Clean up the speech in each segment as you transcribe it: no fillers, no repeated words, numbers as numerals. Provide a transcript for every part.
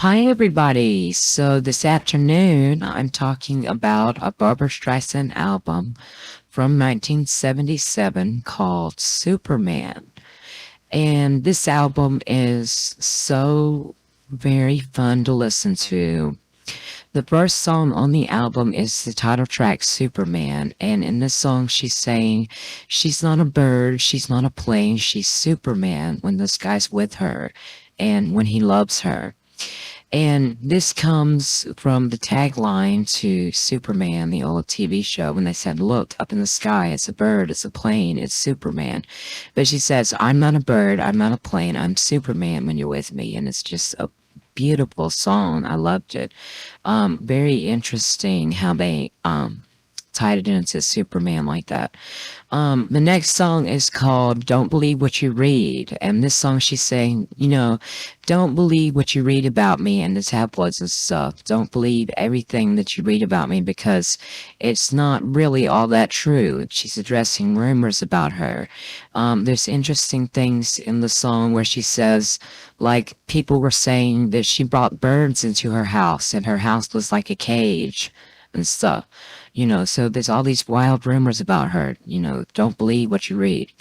Hi, everybody. So this afternoon, I'm talking about a Barbra Streisand album from 1977 called Superman. And this album is so very fun to listen to. The first song on the album is the title track, Superman. And in this song, she's saying she's not a bird, she's not a plane, she's Superman when this guy's with her and when he loves her. And this comes from the tagline to Superman, the old TV show, when they said, look, up in the sky, it's a bird, it's a plane, it's Superman. But she says, I'm not a bird, I'm not a plane, I'm Superman when you're with me. And it's just a beautiful song. I loved it. Very interesting how they tied it into Superman like that. The next song is called Don't Believe What You Read. And this song she's saying, don't believe what you read about me and the tabloids and stuff. Don't believe everything that you read about me because it's not really all that true. She's addressing rumors about her. There's interesting things in the song where she says, like, people were saying that she brought birds into her house and her house was like a cage and stuff. So there's all these wild rumors about her. Don't believe what you read.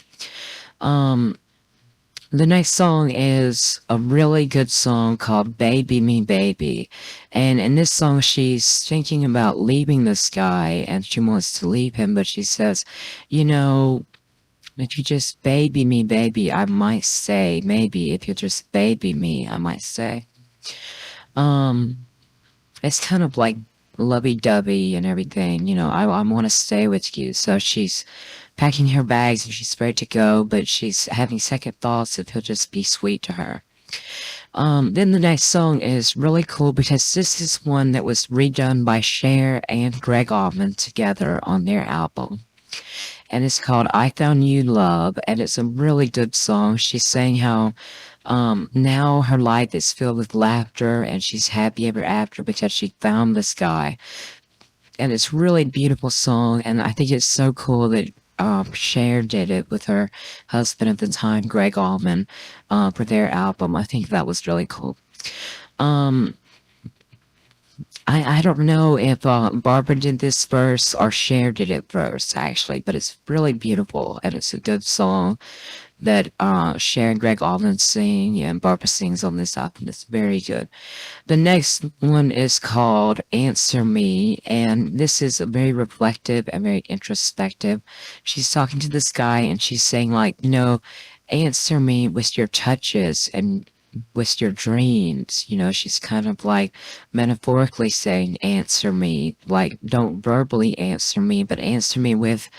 The next song is a really good song called Baby Me Baby. And in this song, she's thinking about leaving this guy and she wants to leave him, but she says, if you just baby me, baby, I might say, maybe if you just baby me, I might say. It's kind of like lovey-dovey and everything. I want to stay with you. So she's packing her bags and she's ready to go, but she's having second thoughts if he'll just be sweet to her. Then the next song is really cool because this is one that was redone by Cher and Greg Allman together on their album. And it's called I Found You Love, and it's a really good song. She's saying how now her life is filled with laughter and she's happy ever after because she found this guy. And it's really a beautiful song, and I think it's so cool that Cher did it with her husband at the time, Greg Allman, for their album. I think that was really cool. Um, I don't know if Barbara did this verse or Cher did it first, actually, but it's really beautiful and it's a good song that Cher and Greg Allman sing and Barbara sings on this album. It's very good. The next one is called Answer Me, and this is very reflective and very introspective. She's talking to this guy and she's saying like, answer me with your touches and with your dreams. She's kind of like metaphorically saying answer me, like don't verbally answer me, but answer me with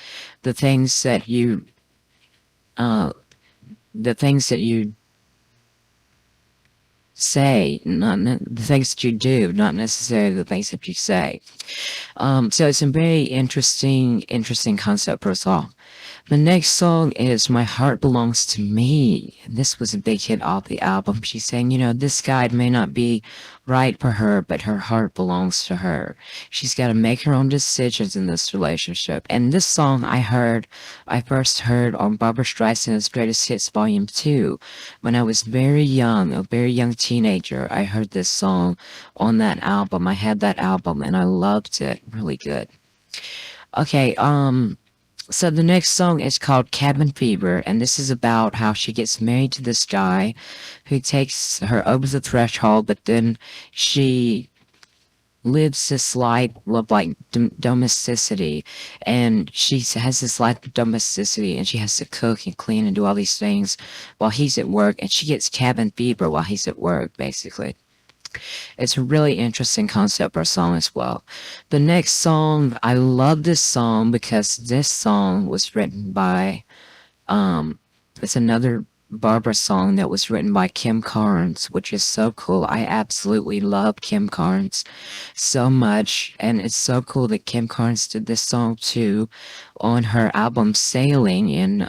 the things that you uh the things that you say, the things that you do, not necessarily the things that you say. So it's a very interesting concept for us all. The next song is My Heart Belongs to Me. This was a big hit off the album. She's saying, this guy may not be right for her, but her heart belongs to her. She's got to make her own decisions in this relationship. And this song I first heard on Barbra Streisand's Greatest Hits Volume 2 when I was very young, a very young teenager. I heard this song on that album. I had that album and I loved it. Really good. Okay, so the next song is called Cabin Fever, and this is about how she gets married to this guy who takes her over the threshold, but then she lives this life of like domesticity, and she has this life of domesticity, and she has to cook and clean and do all these things while he's at work, and she gets cabin fever while he's at work, basically. It's a really interesting concept for a song as well. The next song, I love this song because this song was written by, it's another Barbra song that was written by Kim Carnes, which is so cool. I absolutely love Kim Carnes so much, and it's so cool that Kim Carnes did this song too on her album Sailing in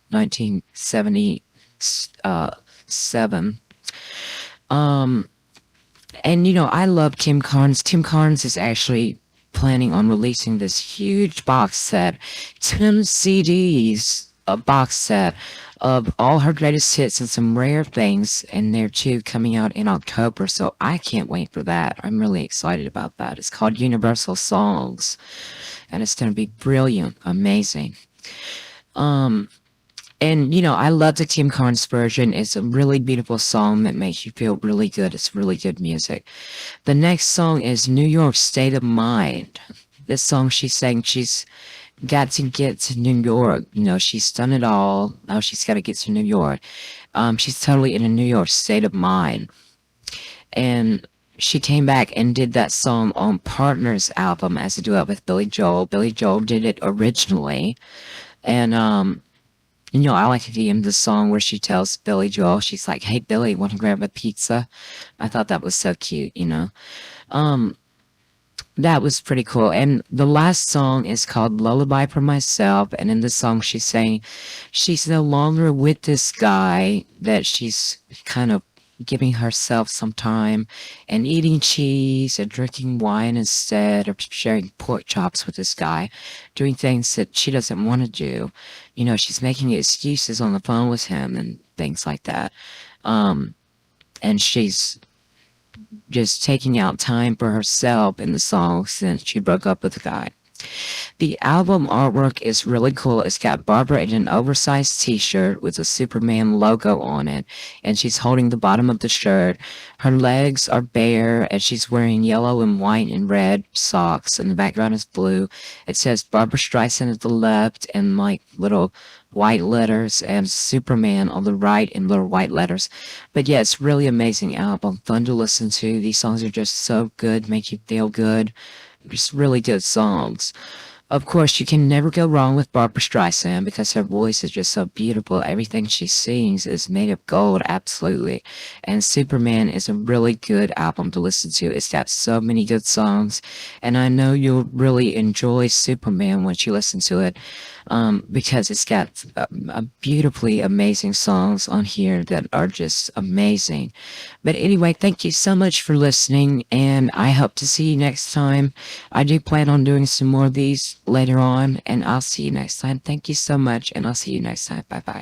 1977. And I love Kim Carnes. Kim Carnes is actually planning on releasing this huge box set, 10 CDs, a box set of all her greatest hits and some rare things, and they're too coming out in October. So I can't wait for that. I'm really excited about that. It's called Universal Songs, and it's going to be brilliant, amazing. Um, and I love the Kim Carnes version. It's a really beautiful song that makes you feel really good. It's really good music. The next song is New York State of Mind. This song she's saying she's got to get to New York. She's done it all. Now she's got to get to New York. She's totally in a New York state of mind. And she came back and did that song on Partners album as a duet with Billy Joel. Billy Joel did it originally. And I like the end of the song where she tells Billy Joel, she's like, "Hey Billy, want to grab a pizza?" I thought that was so cute. Um, that was pretty cool. And the last song is called Lullaby for Myself. And in the song, she's saying she's no longer with this guy, that she's kind of giving herself some time and eating cheese and drinking wine instead of sharing pork chops with this guy, doing things that she doesn't want to do. She's making excuses on the phone with him and things like that. And she's just taking out time for herself in the song since she broke up with the guy. The album artwork is really cool. It's got Barbara in an oversized t-shirt with a Superman logo on it, and she's holding the bottom of the shirt. Her legs are bare, and she's wearing yellow and white and red socks, and the background is blue. It says Barbra Streisand at the left and like little white letters, and Superman on the right in little white letters. But yeah, it's really amazing album, fun to listen to. These songs are just so good, make you feel good. Just really good songs. Of course, you can never go wrong with Barbra Streisand because her voice is just so beautiful. Everything she sings is made of gold, absolutely. And Superman is a really good album to listen to. It's got so many good songs, and I know you'll really enjoy Superman once you listen to it, because it's got a beautifully amazing songs on here that are just amazing. But anyway, thank you so much for listening, and I hope to see you next time. I do plan on doing some more of these later on, and I'll see you next time. Thank you so much, and I'll see you next time. Bye bye.